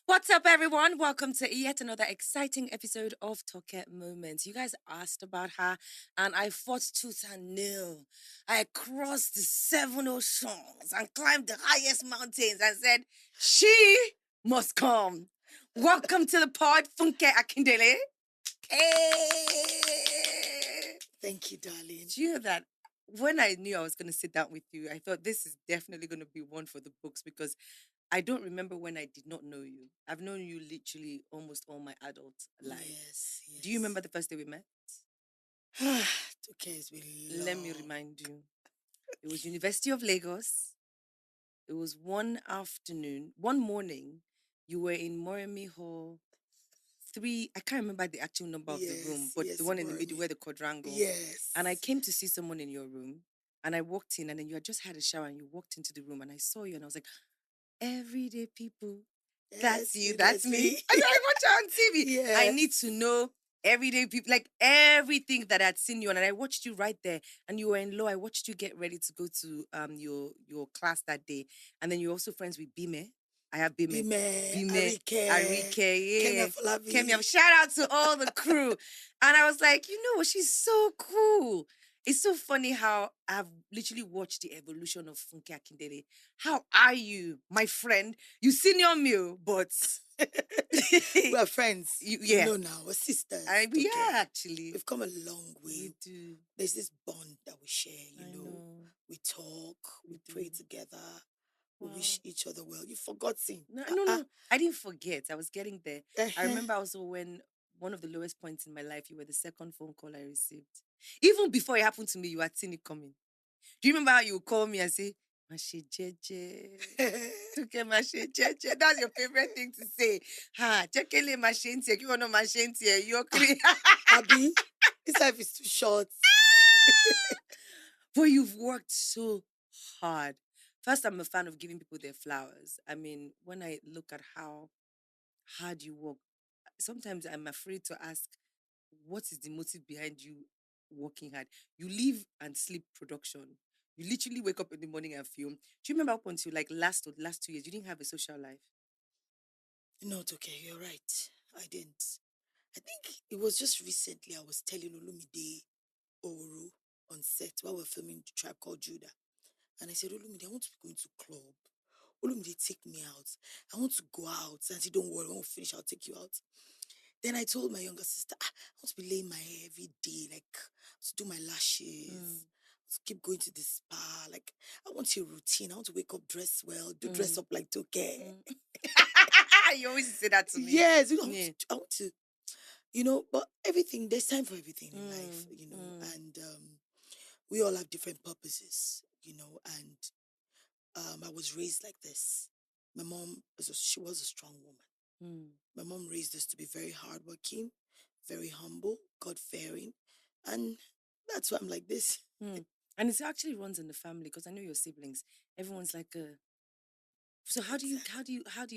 What's up, everyone? Welcome to yet another exciting episode of TokeMoments. You guys asked about her, and I fought tooth and nail. I crossed the seven oceans and climbed the highest mountains and said, "She must come." Welcome to the pod, Funke Akindele. Hey! Thank you, darling. Do you know that when I knew I was going to sit down with you, I thought this is definitely going to be one for the books because I don't remember when I did not know you. I've known you literally almost all my adult life. Yes. Do you remember the first day we met? Okay, it's been long. Let me remind you. It was University of Lagos. It was one morning, you were in Moremi Hall 3. I can't remember the actual number of the room, but the one in the middle where the quadrangle. Yes. And I came to see someone in your room, and I walked in, and then you had just had a shower, and you walked into the room, and I saw you, and I was like, everyday people. That's you, that's me. I watch you on TV. Yes. I need to know everyday people, like everything that I'd seen you on. And I watched you right there, and you were in law. I watched you get ready to go to your class that day. And then you're also friends with Bime. I have Bime. Arike, yeah. Kemi, shout out to all the crew. And I was like, she's so cool. It's so funny how I've literally watched the evolution of Funke Akindele. How are you, my friend? You senior me, but we're friends. Yeah. You know now, we're sisters. We are actually. We've come a long way. We do. There's this bond that we share, you know. We talk, we pray together, we wish each other well. You've forgotten. No. I didn't forget. I was getting there. I remember also when one of the lowest points in my life, you were the second phone call I received. Even before it happened to me, you had seen it coming. Do you remember how you would call me and say, Mashe Jeje? Toke Mashe Jeje. That's your favorite thing to say. Ha, Chekele Mashe Ntie. You want to Mashe Ntie. You're clear. Abby, this life is too short. But you've worked so hard. First, I'm a fan of giving people their flowers. I mean, when I look at how hard you work, sometimes I'm afraid to ask, what is the motive behind you working hard? You live and sleep production. You literally wake up in the morning and film. Do you remember up until like last 2 years, you didn't have a social life? No, it's okay. You're right. I didn't. I think it was just recently I was telling Olumide Oru on set while we're filming the Tribe Called Judah. And I said, Olumide, I want to be going to club. Olumide, take me out. I want to go out. And I said, don't worry, when we finish, I'll take you out. Then I told my younger sister, I want to be laying my hair every day, like to do my lashes, to keep going to the spa. Like, I want a routine. I want to wake up, dress well, dress up like Toke. You always say that to me. Yes, I want to, but everything, there's time for everything in life, and we all have different purposes, and I was raised like this. My mom, she was a strong woman. My mom raised us to be very hardworking, very humble, God-fearing, and that's why I'm like this. And it actually runs in the family because I know your siblings. Everyone's like So how do you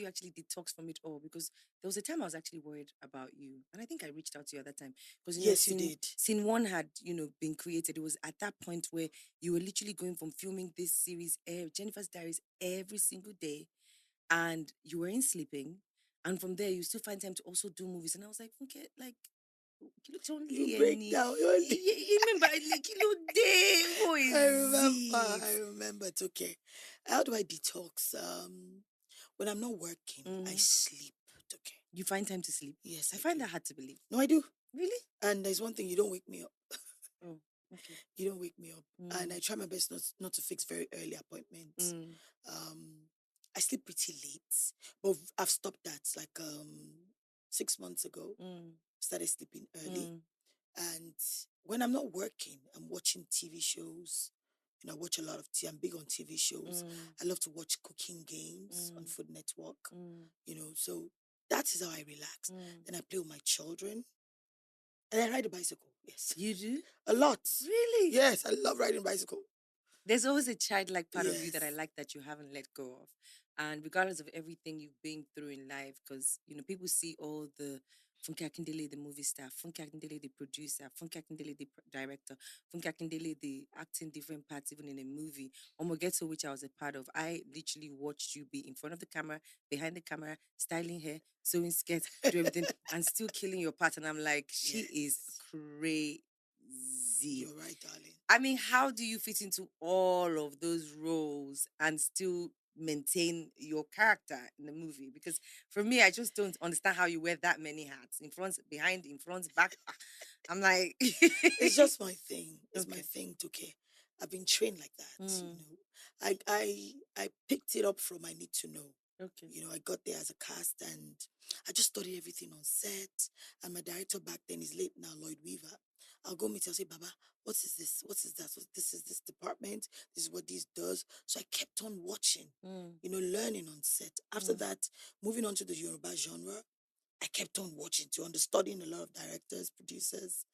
actually detox from it all? Because there was a time I was actually worried about you, and I think I reached out to you at that time because Yes, you did. Scene 1 had been created. It was at that point where you were literally going from filming this series, Jennifer's Diaries, every single day, and you weren't sleeping, and from there you still find time to also do movies. And I was like, okay, like. You break down. You remember, like, I remember. It's okay. How do I detox? When I'm not working, I sleep. It's okay. You find time to sleep? Yes, I find that hard to believe. No, I do. Really? And there's one thing, you don't wake me up. Oh, okay. You don't wake me up. And I try my best not to fix very early appointments. I sleep pretty late, but I've stopped that like 6 months ago. Started sleeping early. And when I'm not working, I'm watching TV shows. I watch a lot of I'm big on TV shows. I love to watch cooking games on Food Network. So that is how I relax. Then I play with my children. And I ride a bicycle. Yes. You do? A lot. Really? Yes, I love riding a bicycle. There's always a childlike part of you that I like that you haven't let go of. And regardless of everything you've been through in life, because, people see all the Funke Akindele, the movie star, Funke Akindele, the producer, Funke Akindele, the director, Funke Akindele, the acting different parts, even in a movie. Omogeto, which I was a part of. I literally watched you be in front of the camera, behind the camera, styling hair, sewing skirts, do everything, and still killing your part. And I'm like, she is Yes. crazy. You're right, darling. I mean, how do you fit into all of those roles and still maintain your character in the movie? Because for me, I just don't understand how you wear that many hats in front, behind, in front, back. Ah, I'm like, It's just my thing. It's my okay. thing, Toke. I've been trained like that, you Mm, know. I picked it up from I need to know. okay. You know, I got there as a cast and I just studied everything on set. And my director back then is late now, Lloyd Weaver. I'll go meet him and say, Baba, what is this? What is that? This is this department. This is what this does. So I kept on watching, Mm, you know, learning on set. After mm, that, moving on to the Yoruba genre, I kept on watching to understudying a lot of directors, producers.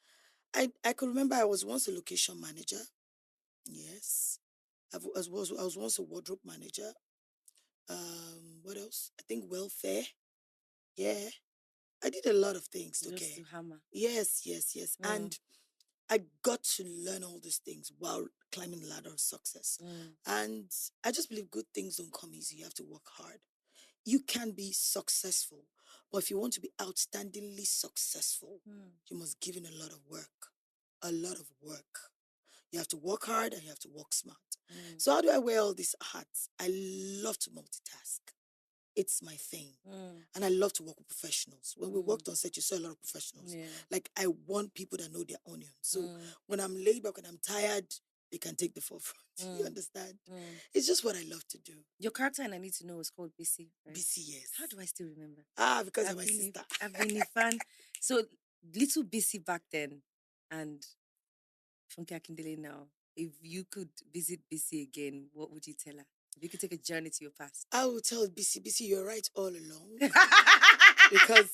I could remember I was once a location manager. Yes. I was once a wardrobe manager. What else? I think welfare. Yeah. I did a lot of things, just okay? to hammer. Yes, yes, yes. Mm, And I got to learn all these things while climbing the ladder of success. mm, And I just believe good things don't come easy. You have to work hard. You can be successful, but if you want to be outstandingly successful, mm, you must give in a lot of work. A lot of work. You have to work hard and you have to work smart. mm, So how do I wear all these hats? I love to multitask. It's my thing. mm, And I love to work with professionals. When we mm, worked on set, you saw a lot of professionals. yeah. Like I want people that know their onions. So Mm, when I'm laid back and I'm tired, they can take the forefront. You mm, understand? mm. It's just what I love to do. Your character and I need to know is called BC, right? How BCS. do I still remember? Because of my sister. I've been a fan. So little BC back then, and Funke Akindele now. If you could visit BC again, what would you tell her? If you could take a journey to your past. I will tell BC, you're right all along. Because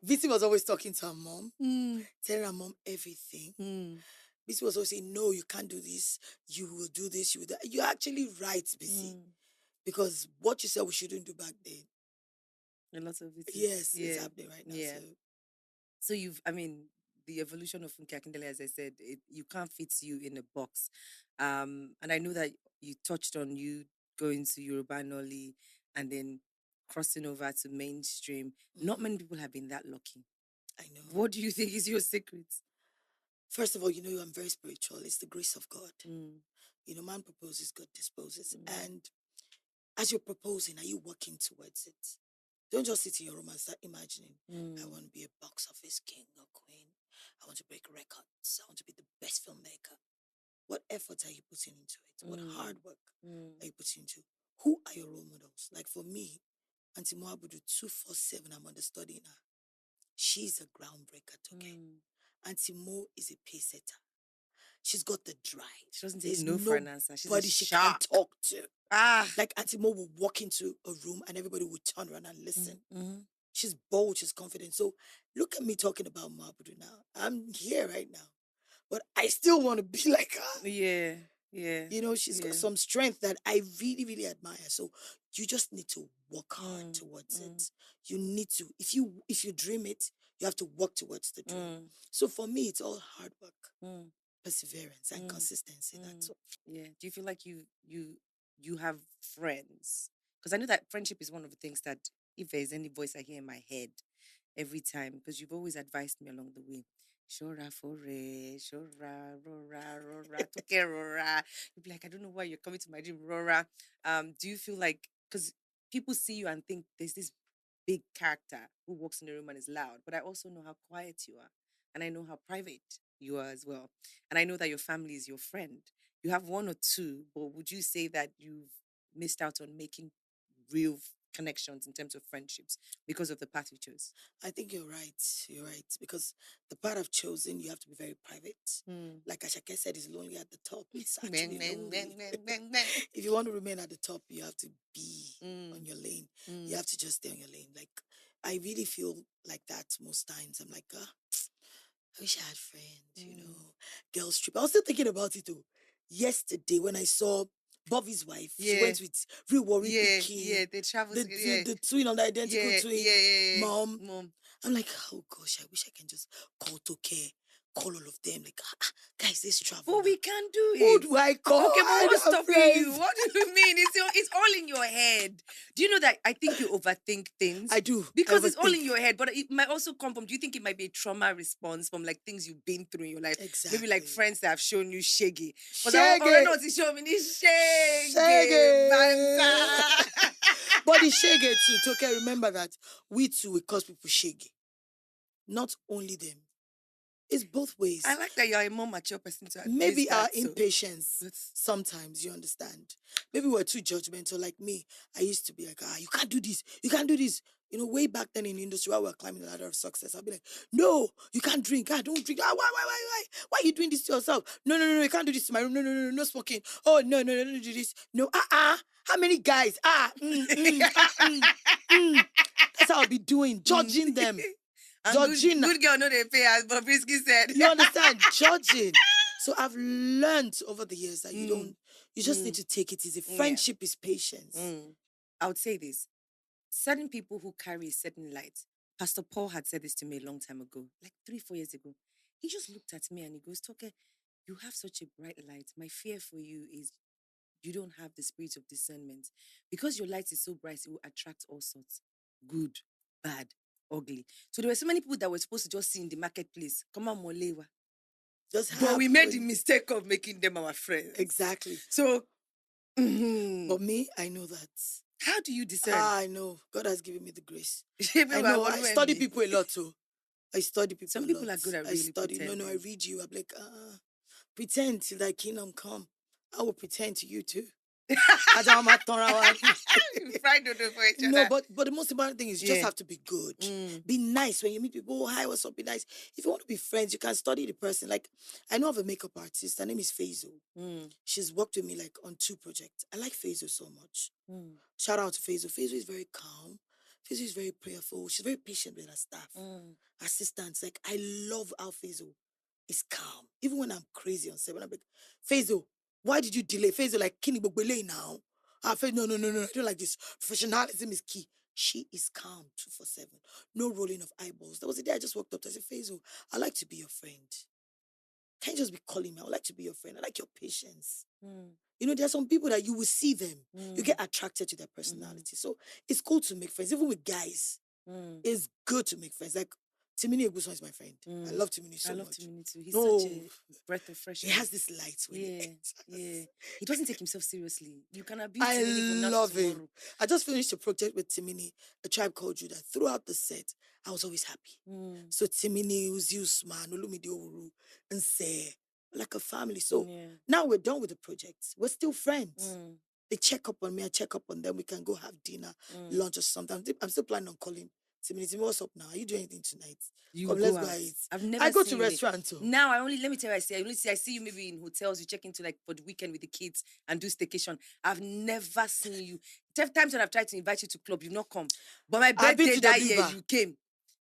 BC was always talking to her mom, mm, telling her mom everything. mm, BC was always saying, no, you can't do this. You will do this. You will do that. You're actually right, BC. mm. Because what you said we shouldn't do back then, A lot of it is, yes, it's yeah, happening right now. yeah. So So I mean, the evolution of Funke Akindele, as I said, you can't fit you in a box. And I know that you touched on you going to Yoruba Noli and then crossing over to mainstream. Not many people have been that lucky. I know. What do you think is your secret? First of all, you know, I'm very spiritual. It's the grace of God. Mm, You know, man proposes, God disposes. mm, And as you're proposing, are you working towards it? Don't just sit in your room and start imagining, I mm, want to be a box office king or queen. I want to break records. I want to be the best filmmaker. What effort are you putting into it? What mm, hard work mm, are you putting into? Who are your role models? Like for me, Auntie Moabudu 247, I'm understudying her. She's a groundbreaker, okay? mm. Auntie Mo is a pace setter. She's got the drive. She doesn't take There's no for an answer. She's a nobody she can't shark. talk to. Ah. Like Auntie Mo will walk into a room and everybody would turn around and listen. Mm-hmm. She's bold, she's confident. So look at me talking about Mabudu now. I'm here right now, but I still want to be like her. Yeah, yeah, You know, she's got yeah. some strength that I really, really admire. So you just need to work hard Mm, towards mm, it. You need to, if you dream it, you have to work towards the dream. mm, So for me, it's all hard work, mm, perseverance, and mm, consistency. mm. That's all. Yeah. Do you feel like you have friends? Because I know that friendship is one of the things that if there's any voice I hear in my head every time, because you've always advised me along the way. Shora fore, shora, rora, rora, toke rora. You'll be like, I don't know why you're coming to my dream, rora. Do you feel like because people see you and think there's this big character who walks in the room and is loud, but I also know how quiet you are, and I know how private you are as well, and I know that your family is your friend. You have one or two, but would you say that you've missed out on making real connections in terms of friendships because of the path you chose? I think you're right. You're right. Because the path I've chosen, you have to be very private. Mm. Like Ashake said, it's lonely at the top. It's Bang, actually bang, lonely. bang, bang, bang, bang. If you want to remain at the top, you have to be on Mm, your lane. You mm, have to just stay on your lane. Like, I really feel like that most times. I'm like, I wish I had friends, mm, girls trip. I was still thinking about it too. Yesterday when I saw Bobby's wife. She Yeah. went with Real Worry Yeah, Pikin. they travel The, together. the, Yeah, the twin on the identical yeah, twin. yeah. Mom. Mom. I'm like, oh gosh, I wish I can just call Toke, call all of them. Like, guys, let's travel But now. we can't do Who it. do I call? Okay, but I what's don't have stopping you? friends. What do you mean? It's all in your head. Do you know that I think you overthink things? I do. Because I it's all in overthink. your head, but it might also come from, do you think it might be a trauma response from like things you've been through in your life? Maybe like Exactly. friends that have shown you shaggy. Because I Shaggy. already know to show me this shaggy banter. But the shaggy too. Toke, remember that we too will cause people shaggy. Not only them. It's both ways. I like that you're a more mature person to admit Maybe that. our So. impatience, But sometimes, you understand. Maybe we're too judgmental. Like me, I used to be like, you can't do this. You can't do this. You know, way back then in the industry while we're climbing the ladder of success, I'll be like, no, you can't drink. Don't drink. Why? Why are you doing this to yourself? No, you can't do this to my room. No smoking. Oh, no, don't do this. No, how many guys? That's how I'll be doing, judging them. And Judging. good girl, no, they pay, as Bobrisky said. You understand? Judging. So I've learned over the years that you just need to take it easy. Friendship is patience. I would say this. Certain people who carry a certain light. Pastor Paul had said this to me a long time ago, like 3-4 years ago. He just looked at me and he goes, Toke, you have such a bright light. My fear for you is you don't have the spirit of discernment. Because your light is so bright, it will attract all sorts. Good, bad, ugly. So there were so many people that were supposed to just see in the marketplace. Come on, Molewa. But we made the mistake of making them our friends. Exactly. So, but me, I know that. How do you discern? I know. God has given me the grace. I know. I study people a lot too. I study people. Some a people lot. are good at I really study. pretending. No, I read you. I'm like, pretend till thy kingdom come. I will pretend to you too. Fried dodo for each other. No, but the most important thing is you just have to be good. Be nice when you meet people. Oh, hi, what's up? Be nice. If you want to be friends, you can study the person. Like, I know of a makeup artist. Her name is Faizo. She's worked with me like on 2 projects. I like Faizo so much. Shout out to Faizo. Faizo is very calm. Faizo is very prayerful. She's very patient with her staff, assistants. Like, I love how Faizo is calm. Even when I'm crazy on set, when I'm like, Faizo, why did you delay? Faizo like, Kini Bogbele now. Faizo, no, I don't like this. Professionalism is key. She is calm 247. No rolling of eyeballs. There was a day I just walked up to her. I said, Faizo, I'd like to be your friend. Can't you just be calling me? I would like to be your friend. I like your patience. You know, there are some people that you will see them. You get attracted to their personality. So it's cool to make friends. Even with guys, it's good to make friends. Like, Timini Eguson is my friend. I love Timini so much. I love Timini too. He's such a breath of fresh air. He has this light when he He doesn't take himself seriously. You can abuse I Timini from now to love tomorrow. him. I just finished a project with Timini, A Tribe Called Judah. Throughout the set, I was always happy. So Timini, Uziusman, Olumide Oru, and say, like a family. So now we're done with the project. We're still friends. They check up on me, I check up on them. We can go have dinner, lunch or something. I'm still planning on calling Timini, what's up now? Are you doing anything tonight? Come, let's go eat. I go to restaurant too. Now let me tell you, I see you maybe in hotels, you check into like for the weekend with the kids and do staycation. I've never seen you. 10 times when I've tried to invite you to club, you've not come. But my birthday that year, you came.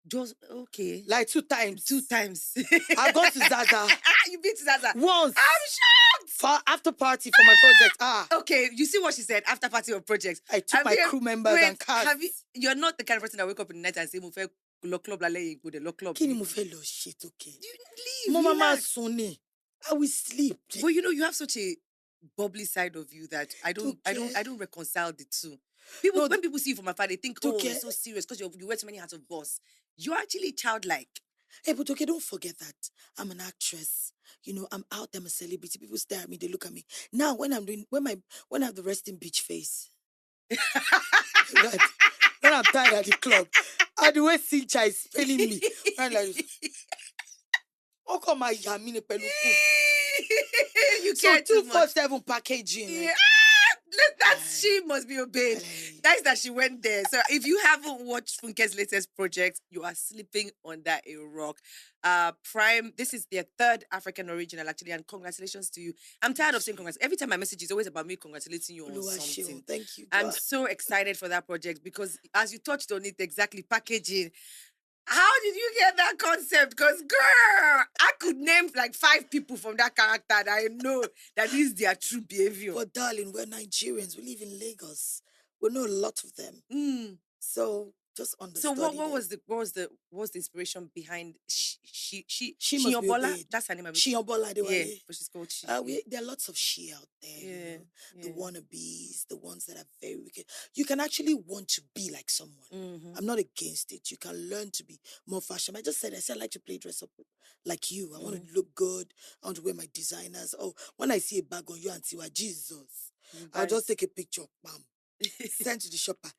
Just okay. Like 2 times. 2 times. I've gone to Zaza. You been to Zaza? Once. I'm shocked. For after party for my project. Okay, you see what she said, after party or projects. I took my crew members and cast. You're not the kind of person that wake up in the night and say, Mufe, lo club, la le, go the lo club. Kini Mufe lo shit, okay. You leave. Mama Sony. I will sleep. But you have such a bubbly side of you that I don't reconcile the two. When people see you from afar, they think, you're so serious because you wear so many hats of boss. You're actually childlike. Hey, but okay, don't forget that I'm an actress. You know, I'm out there, I'm a celebrity. People stare at me, they look at me. Now, when I have the resting bitch face, right, when I'm tired at the club, and the way Sincha is spelling me, I'm like, how come I yamine peluku? You so 247 packaging. Yeah. She must be obeyed. Nice that she went there. So if you haven't watched Funke's latest project, you are sleeping under a rock. Prime, this is their 3rd African original actually, and congratulations to you. I'm tired of saying congrats. Every time my message is always about me congratulating you on something. Thank you. God. I'm so excited for that project because as you touched on it exactly, packaging. How did you get that concept? Because, girl, I could name like 5 people from that character that I know that is their true behavior. But darling, we're Nigerians. We live in Lagos. We know a lot of them. Mm. So just So understudy what them. was the inspiration behind She must be Shionbola? obeyed. That's her name. Shionbola Yeah, Adewale. but she's called Shi. There are lots of she out there, Yeah, the yeah. wannabes, the ones that are very wicked. You can actually want to be like someone. Mhm. I'm not against it. You can learn to be more fashion. I said I like to play dress up like you. I want to look good. I want to wear my designers. Oh, when I see a bag on you and see what Jesus, You I'll buy just take a picture, bam, send to the shopper.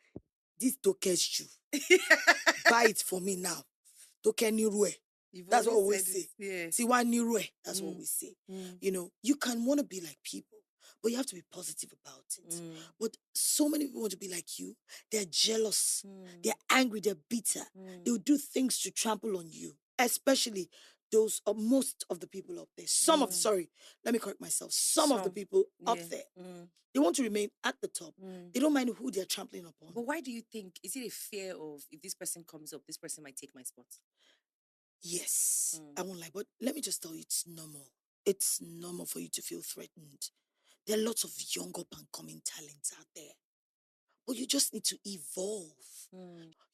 This Toke's shoe. Buy it for me now. Toke Nirue. You've That's what we always always said say. it. Yeah. Tiwa Nirue. That's what Mm. we say. Mm. You know, you can want to be like people, but you have to be positive about it. Mm. But so many people want to be like you. They're jealous. Mm. They're angry. They're bitter. Mm. They'll do things to trample on you, especially those, most of the people up there. Some of, sorry, let me correct myself. Some of the people up Yeah. there, Mm. they want to remain at the top. Mm. They don't mind who they're trampling upon. But why do you think, is it a fear of if this person comes up, this person might take my spot? Yes, I won't lie, but let me just tell you, it's normal. It's normal for you to feel threatened. There are lots of young up and coming talents out there, but you just need to evolve.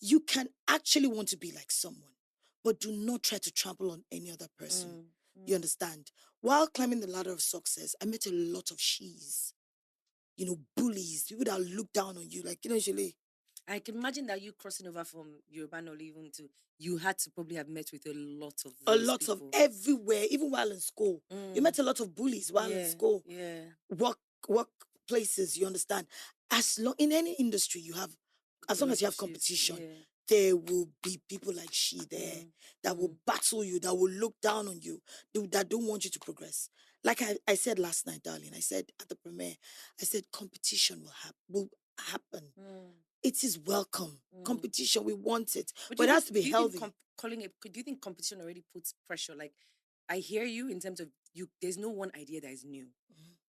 You can actually want to be like someone, but do not try to trample on any other person. You understand? While climbing the ladder of success, I met a lot of she's, bullies, people that look down on you, like, Shirley. I can imagine that you crossing over from Yoruba or even to, you had to probably have met with a lot of A those lot people. of everywhere, even while in school. You met a lot of bullies while in school. Yeah. Work places, you understand. As long in any industry as long as you have Relationships, competition, yeah. there will be people like she there that will battle you, that will look down on you, that don't want you to progress. Like I said last night, darling, I said at the premiere, I said competition will happen. It is welcome. Competition, we want it. But it has to be healthy. Do you think competition already puts pressure? Like, I hear you in terms of there's no one idea that is new.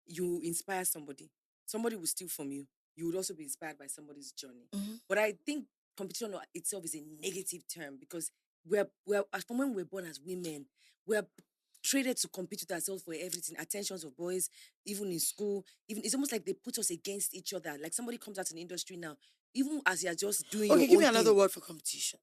You inspire somebody. Somebody will steal from you. You would also be inspired by somebody's journey. But I think competition itself is a negative term because we're from when we're born as women, we're traded to compete with ourselves for everything. Attentions of boys, even in school, even it's almost like they put us against each other. Like somebody comes out in the industry now, even as you're just doing your own give me thing. Another word for competition.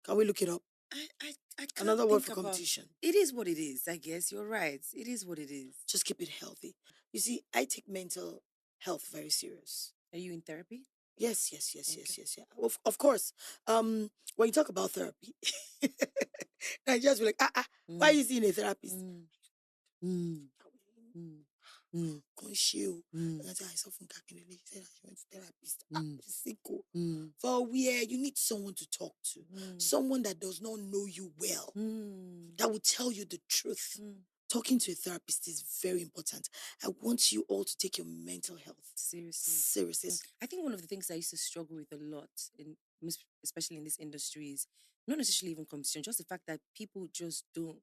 Can we look it up? I can't Another word for competition. It is what it is, I guess. You're right. It is what it is. Just keep it healthy. You see, I take mental health very serious. Are you in therapy? Yes. Yeah. Of course. When you talk about therapy, Nigerians be like, why are you seeing a therapist? Conceal. And I saw Funke Akindele. She said she went to therapist. She's sick. For where you need someone to talk to, someone that does not know you well, that will tell you the truth. Talking to a therapist is very important. I want you all to take your mental health seriously. I think one of the things I used to struggle with a lot, especially in this industry, is not necessarily even competition, just the fact that people just don't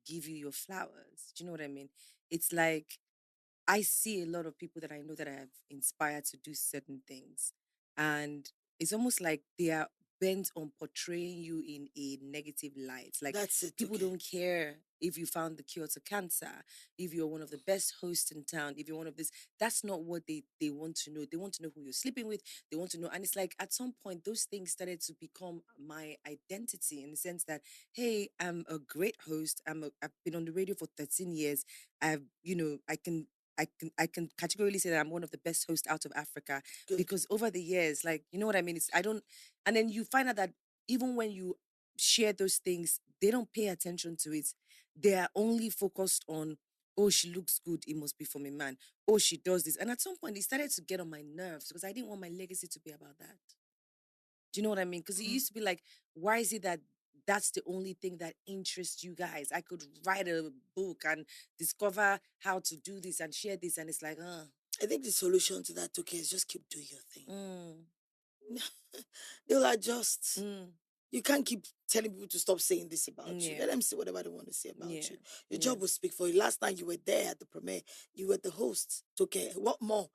give you your flowers. Do you know what I mean? It's like I see a lot of people that I know that I have inspired to do certain things. And it's almost like they are bent on portraying you in a negative light. Like That's it. people Okay. don't care if you found the cure to cancer, if you're one of the best hosts in town, if you're one of this. That's not what they want to know. They want to know who you're sleeping with. They want to know. And it's like at some point, those things started to become my identity in the sense that, hey, I'm a great host. I've been on the radio for 13 years. I can categorically say that I'm one of the best hosts out of Africa. Good. Because over the years, like, you know what I mean? And then you find out that even when you share those things, they don't pay attention to it. They are only focused on, oh, she looks good, it must be from a man. Oh, she does this. And at some point, it started to get on my nerves because I didn't want my legacy to be about that. Do you know what I mean? Because it used to be like, why is it that that's the only thing that interests you guys? I could write a book and discover how to do this and share this, and it's like, I think the solution to that, okay, is just keep doing your thing. They'll adjust. You can't keep telling people to stop saying this about you. Let them say whatever they want to say about you. Your job will speak for you. Last time you were there at the premiere, you were the host. Toke, what more?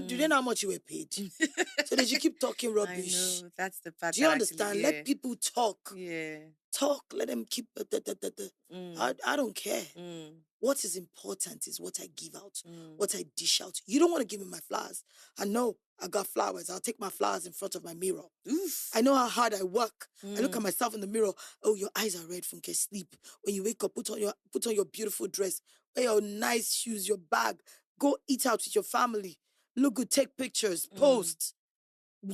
Do they know how much you were paid? So that you keep talking I rubbish. know. That's the part Do you that actually, understand? yeah. Let people talk. Yeah. Talk. Let them keep. I don't care. Mm. What is important is what I give out, Mm. what I dish out. You don't want to give me my flowers. I know I got flowers. I'll take my flowers in front of my mirror. Oof. I know how hard I work. I look Mm. at myself in the mirror. Oh, your eyes are red, Funke. Sleep. When you wake up, put on your beautiful dress. Wear your nice shoes, your bag. Go eat out with your family. Look good. Take pictures. Post.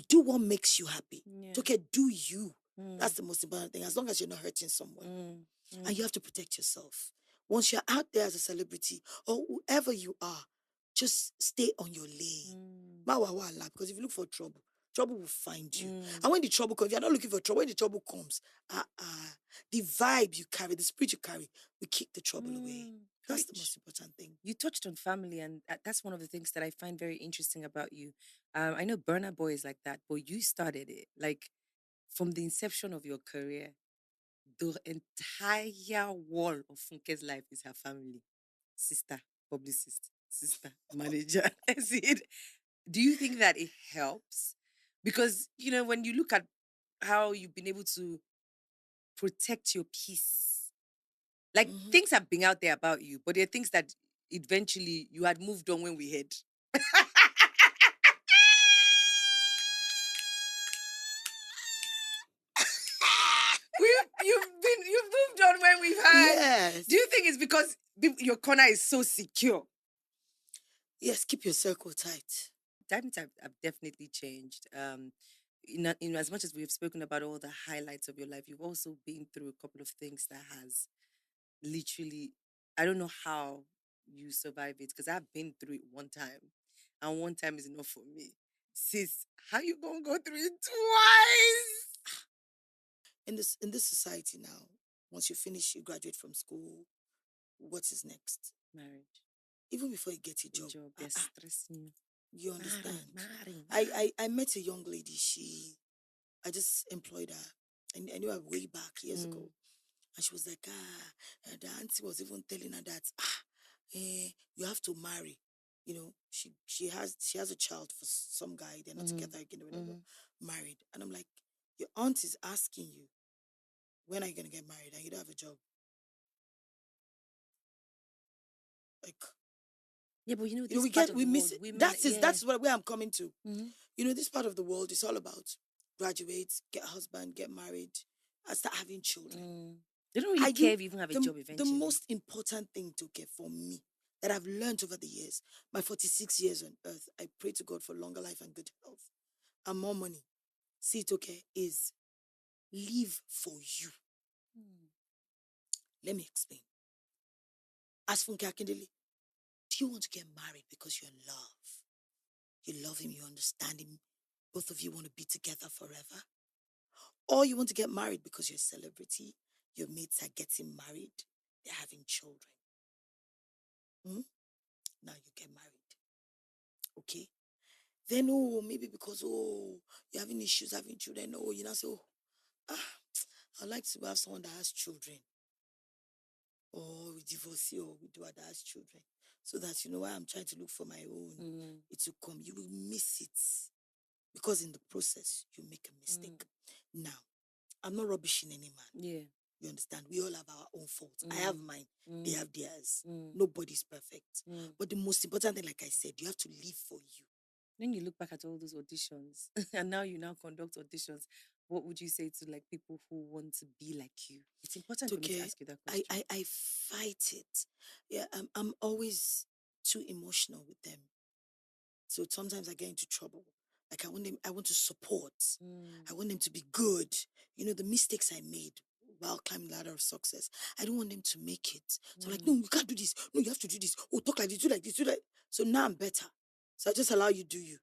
Do what makes you happy. Yeah. Toke, do you. Mm. That's the most important thing. As long as you're not hurting someone. Mm. And you have to protect yourself. Once you're out there as a celebrity or whoever you are, just stay on your lane. Because if you look for trouble, trouble will find you. And when the trouble comes, if you're not looking for trouble, when the trouble comes, the vibe you carry, the spirit you carry, will kick the trouble away. That's the most important thing. You touched on family, and that's one of the things that I find very interesting about you. I know Burna Boy is like that, but you started it. Like, from the inception of your career, the entire wall of Funke's life is her family. Sister, publicist, sister, manager. See it? Do you think that it helps? Because, when you look at how you've been able to protect your peace, like, things have been out there about you, but there are things that eventually you had moved on when we heard. You've moved on when we've heard. Yes. Do you think it's because your corner is so secure? Yes, keep your circle tight. Times have definitely changed. In as much as we've spoken about all the highlights of your life, you've also been through a couple of things that has literally, I don't know how you survive it, because I've been through it one time, and one time is enough for me. Sis, how you gonna go through it twice? In this society now, once you graduate from school, what is next? Marriage. Even before you get a job, They're stressing you. you understand? Marry. I met a young lady. I just employed her. I knew her way back years ago. And she was like, the auntie was even telling her that, you have to marry. You know, she has a child for some guy. They're not together again. They were never married. And I'm like, your aunt is asking you, when are you gonna get married? And you don't have a job. Like, Yeah, but we miss it. women, That's where I'm coming to. This part of the world is all about graduate, get a husband, get married, and start having children. They don't really care if you even have a job eventually. The most important thing to get for me that I've learned over the years, my 46 years on earth, I pray to God for longer life and good health and more money. See, Toke, is live for you. Let me explain. As Funke Akindele, do you want to get married because you're in love? You love him, you understand him, both of you want to be together forever? Or you want to get married because you're a celebrity, your mates are getting married, they're having children. Now you get married. Okay? Then, maybe because, you're having issues having children. You now say, I'd like to have someone that has children. Or we divorce or we do that has children. So that, why I'm trying to look for my own, it will come. You will miss it. Because in the process, you make a mistake. Now, I'm not rubbishing any man. Yeah. You understand? We all have our own faults. I have mine. They have theirs. Nobody's perfect. But the most important thing, like I said, you have to live for you. When you look back at all those auditions, and now you conduct auditions, what would you say to like people who want to be like you? It's important for me to ask you that question. I fight it. Yeah, I'm always too emotional with them. So sometimes I get into trouble. Like I want to support. I want them to be good. The mistakes I made while climbing the ladder of success, I don't want them to make it. So I'm like, no, you can't do this. No, you have to do this. Oh, talk like this, do like this, do that. So now I'm better. So I just allow you do you.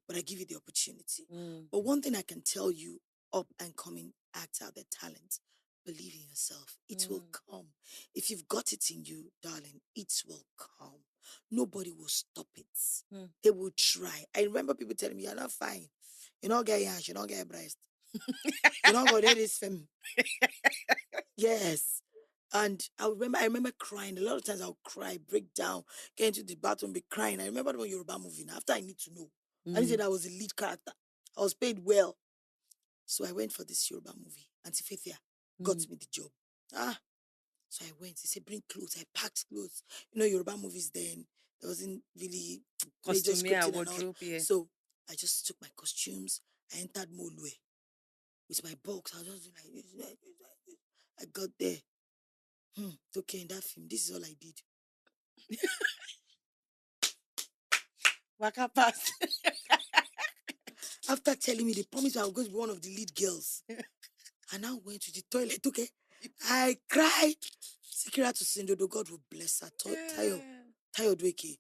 But I give you the opportunity. But one thing I can tell you, up and coming acts out their talent, believe in yourself. It will come. If you've got it in you, darling, it will come. Nobody will stop it. They will try. I remember people telling me, you're not fine. You don't get yash, you don't get breast. You don't go there this film. Yes. And I remember crying. A lot of times I'll cry, break down, get into the bathroom, be crying. I remember the one Yoruba movie now. After I need to know. I said Mm, I was the lead character. I was paid well. So I went for this Yoruba movie. Auntie Faithia got mm. me the job. So I went. He said, bring clothes. I packed clothes. Yoruba movies then, there wasn't really major Costumier, scripting and all. wardrobe, yeah. So I just took my costumes. I entered Molue with my box. I was just doing like this, like this, like this. I got there. It's okay in that film. This is all I did. Waka pass. After telling me they promised I was going to be one of the lead girls. I now went to the toilet, okay? I cried. Sikira to Sindodo, God will bless her. Tayo, Yeah. Tayo Dweke.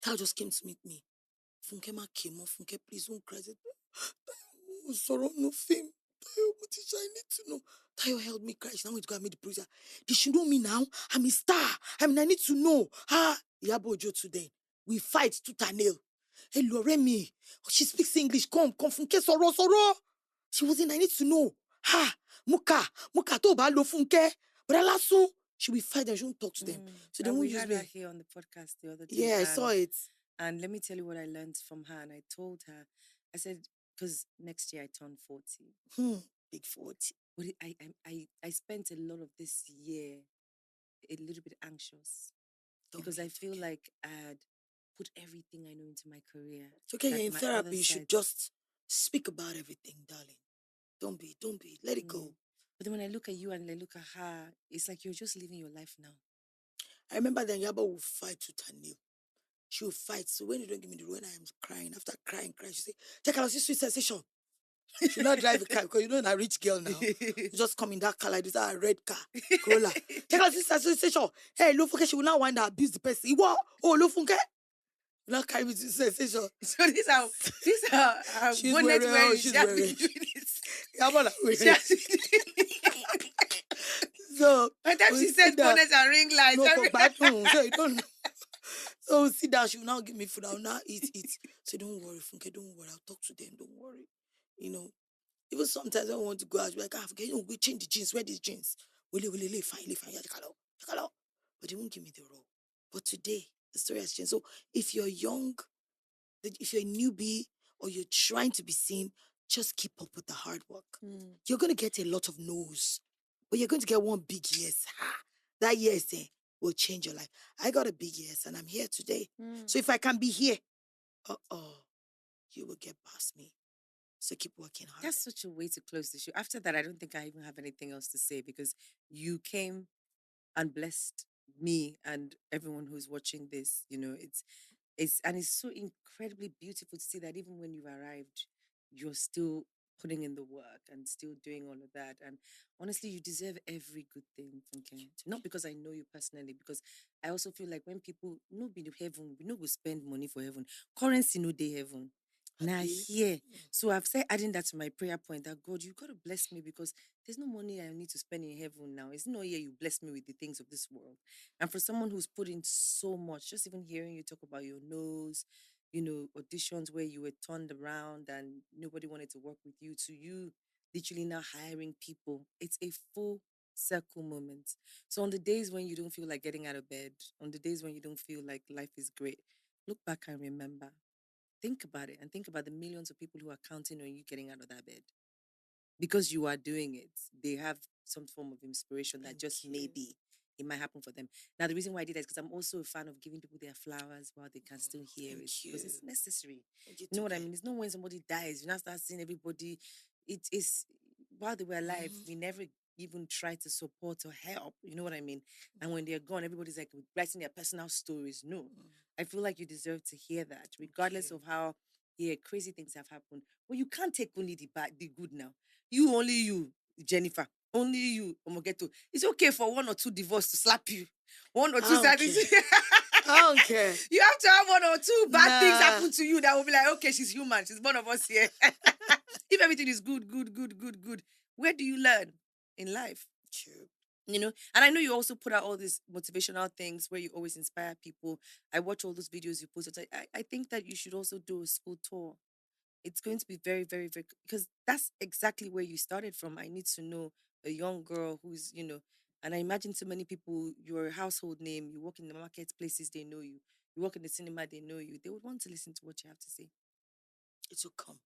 Tayo just came to meet me. Funke ma came on. Funke, please don't cry. I said, "Oh, sorrow, no fame. Tayo, what is I need to know." Tayo held me, cried. She now went to go and meet the producer. They should know me now. I'm a star. I mean, I need to know. Yabo Ojo today. We fight tooth and nail. Hey, Loremi. She speaks English. Come, Funke, sorrow. She was in, I need to know. Muka, to ba lo Funke. But Alasun, she will fight them. She won't talk to them. So they And won't we use had her me. here on the podcast the other day, Yeah, I saw it. and let me tell you what I learned from her. And I told her, I said, because next year I turn 40. Big 40. But I spent a lot of this year a little bit anxious Don't because be, I it's feel okay. like I had put everything I know into my career. It's okay, That you're in my other therapy. You should sides. just speak about everything, darling. Don't be. Let it Yeah. go. But then when I look at you and I look at her, it's like you're just living your life now. I remember then Yaba will fight to Tanil. She will fight. So when you don't give me the role, when I am crying, after crying, she say, take her to sweet sensation. She will not drive a car because you know a rich girl now. You just come in that car like this, a red car, Corolla. Take her to sweet sensation. Hey, Lofunke, she will not wind up abuse the person. What? Oh, Lofunke. You not carry me to sensation. So these are She's bonnet wearing, wearing. she's She has been wearing. doing this. Yaba na She wearing. has been So By the time we she sit said down. bonnet and ring lights, No, for every bathroom. So you don't know. So we sit down. She will now give me food. I will now eat. So don't worry, Funke. Don't worry. I'll talk to them. Don't worry. You know, even sometimes I want to go out. I'll be like, Funke, we change the jeans. Wear these jeans. Fine. Yeah, take a lot. But they won't give me the role. But today, the story has changed. So if you're young, if you're a newbie or you're trying to be seen, just keep up with the hard work. You're going to get a lot of no's, but you're going to get one big yes. That yes will change your life. I got a big yes and I'm here today. So if I can be here, you will get past me. So keep working hard. That's such a way to close the show. After that, I don't think I even have anything else to say because you came and blessed me and everyone who's watching this. It's so incredibly beautiful to see that even when you've arrived, you're still putting in the work and still doing all of that. And honestly, you deserve every good thing from Ken. Not because I know you personally, because I also feel like when people no be the heaven, we no go spend money for heaven. Currency no day heaven. Now Happy? here. So I've said adding that to my prayer point that God, you gotta bless me because there's no money I need to spend in heaven now. It's no here you bless me with the things of this world. And for someone who's put in so much, just even hearing you talk about your nose, auditions where you were turned around and nobody wanted to work with you, to you literally now hiring people, it's a full circle moment. So on the days when you don't feel like getting out of bed, on the days when you don't feel like life is great, look back and remember. Think about it and think about the millions of people who are counting on you getting out of that bed because you are doing it. They have some form of inspiration that Thank just you. maybe it might happen for them. Now, the reason why I did that is because I'm also a fan of giving people their flowers while they can still hear it Thank because you. it's necessary. Thank you, You know what I Toke. mean? It's not when somebody dies, you now start seeing everybody. It is while they were alive, we never even try to support or help. You know what I mean? And when they're gone, everybody's like writing their personal stories. No, I feel like you deserve to hear that, Thank regardless you. of how crazy things have happened. But you can't take only the bad, the good now. You only you, Jennifer. Only you, Omogeto. It's okay for one or two divorce to slap you. One or two I don't care. I don't care. You have to have one or two bad things Nah. happen to you that will be like, okay, she's human. She's one of us here. If everything is good, where do you learn in life? True. And I know you also put out all these motivational things where you always inspire people. I watch all those videos you post. I think that you should also do a school tour. It's going to be very, very, very, because that's exactly where you started from. I need to know a young girl who's And I imagine so many people, you're a household name, you work in the marketplaces, they know you. You work in the cinema, they know you. They would want to listen to what you have to say. It will come.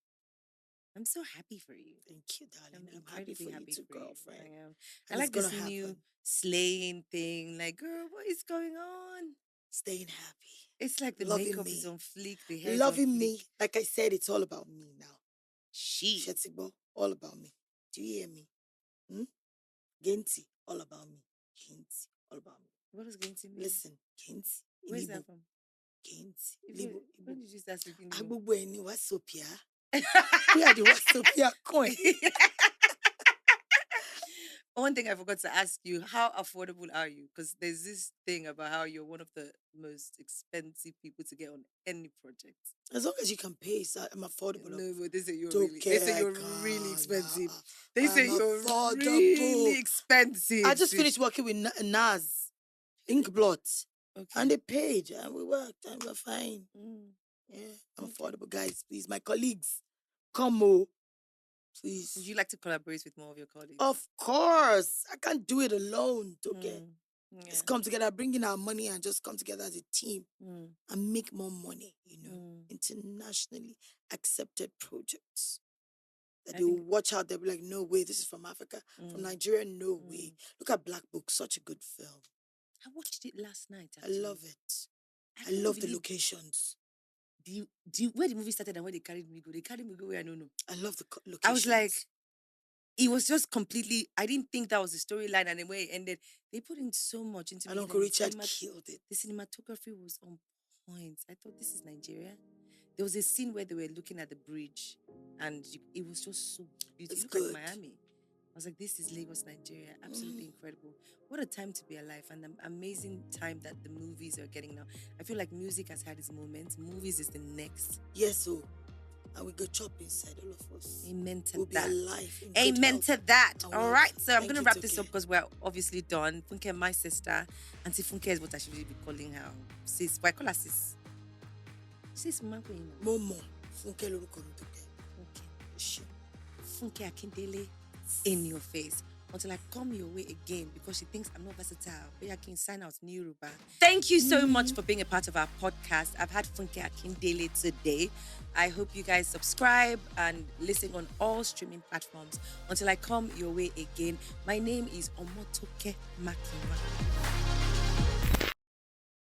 I'm so happy for you. Thank you, darling. I'm happy incredibly for you happy too, for you. girlfriend. I am. I And it's like gonna this new happen. slaying thing. Like, girl, what is going on? Staying happy. It's like the Loving makeup is me. on fleek, the hair is on Loving fleek. me. Like I said, it's all about me now. She. Shetigbo, all about me. Do you hear me? Genti, all about me. Genti, all about me. What does Genti mean? Listen, Genti, Where's that from? Genti, When Libo. did you start speaking Igbo? Agbogbo ẹni wasopia. We are the wasopia coin. One thing I forgot to ask you, how affordable are you? Because there's this thing about how you're one of the most expensive people to get on any project. As long as you can pay, so I'm affordable. No, but they say you're Toke, really expensive. They I'm say you're affordable. really expensive. I just finished working with Naz, Inkblot. Okay. And they paid, and we worked, and we're fine. Mm. Yeah, I'm affordable, guys. Please, my colleagues, come on, please. Would you like to collaborate with more of your colleagues? Of course, I can't do it alone. Okay, Yeah. let's come together, bring in our money, and just come together as a team and make more money. Internationally accepted projects that they will watch out. They'll be like, no way, this is from Africa, from Nigeria, no way. Look at Black Book, such a good film. I watched it last night. Actually. I love it. I love the locations. Where the movie started and where they carried me go? They carried me go where I don't know. I love the locations. I was like, it was just completely. I didn't think that was the storyline, and the way it ended, they put in so much into it. And Uncle Richard killed it. The cinematography was on point. I thought, this is Nigeria. There was a scene where they were looking at the bridge, and it was just so beautiful. It looked like Miami. I was like, this is Lagos, Nigeria. Absolutely incredible. What a time to be alive, and an amazing time that the movies are getting now. I feel like music has had its moments. Movies is the next. Yes, so. And we go chop inside, all of us. Amen to we'll that. Be alive. Amen to that. All right, so I'm going to wrap this up Toke. because we're obviously done. Funke, my sister. Auntie Funke is what I should really be calling her. Sis. Why call her sis? Sis, Momo. Funke lorúkọ mi Toke. Okay. Funke Akindele in your face. Until I come your way again because she thinks I'm not versatile. But I can sign out new Yoruba. Thank you so much for being a part of our podcast. I've had Funke Akindele today. I hope you guys subscribe and listen on all streaming platforms. Until I come your way again, my name is Toke Makinwa.